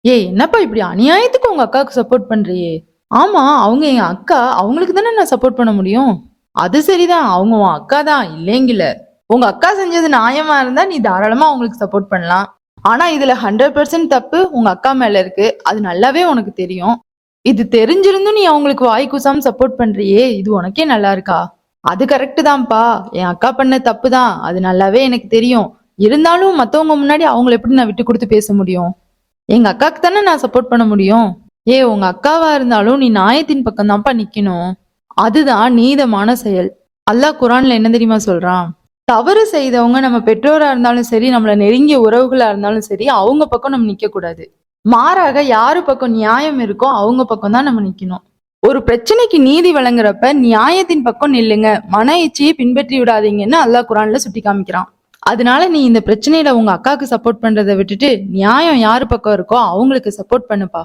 ஏய் என்னப்பா இப்படி அநியாயத்துக்கு உங்க அக்காவுக்கு சப்போர்ட் பண்றியே? ஆமா, அவங்க என் அக்கா. அவங்களுக்கு தானே நான் சப்போர்ட் பண்ண முடியும். அது சரிதான், அவங்க உன் அக்கா தான் இல்லைங்கில. உங்க அக்கா செஞ்சது நியாயமா இருந்தா நீ தாராளமா அவங்களுக்கு சப்போர்ட் பண்ணலாம். ஆனா இதுல 100% தப்பு உங்க அக்கா மேல இருக்கு. அது நல்லாவே உனக்கு தெரியும். இது தெரிஞ்சிருந்தும் நீ அவங்களுக்கு வாய் கூசாம சப்போர்ட் பண்றியே, இது உனக்கே நல்லா இருக்கா? அது கரெக்ட் தான்ப்பா. என் அக்கா பண்ண தப்பு தான். அது நல்லாவே எனக்கு தெரியும். இருந்தாலும் மத்தவங்க முன்னாடி அவங்கள எப்படி நான் விட்டு கொடுத்து பேச முடியும்? எங்க அக்காக்கு தானே நான் சப்போர்ட் பண்ண முடியும். உங்க அக்காவா இருந்தாலும் நீ நியாயத்தின் பக்கம் தான்ப்பா நிக்கணும். அதுதான் நீதமான செயல். அல்லாஹ் குரான்ல என்ன தெரியுமா சொல்றான்? தவறு செய்தவங்க நம்ம பெற்றோரா இருந்தாலும் சரி, நம்மள நெருங்கிய உறவுகளா இருந்தாலும் சரி, அவங்க பக்கம் நம்ம நிக்க கூடாது. மாறாக யாரு பக்கம் நியாயம் இருக்கோ அவங்க பக்கம் தான் நம்ம நிக்கணும். ஒரு பிரச்சனைக்கு நீதி வழங்குறப்ப நியாயத்தின் பக்கம் நில்லுங்க, மன இச்சையை பின்பற்றி விடாதீங்கன்னு அல்லாஹ் குரான்ல சுட்டி காமிக்கிறான். அதனால நீ இந்த பிரச்சனையில உங்க அக்காவுக்கு சப்போர்ட் பண்றதை விட்டுட்டு நியாயம் யாரு பக்கம் இருக்கோ அவங்களுக்கு சப்போர்ட் பண்ணுப்பா.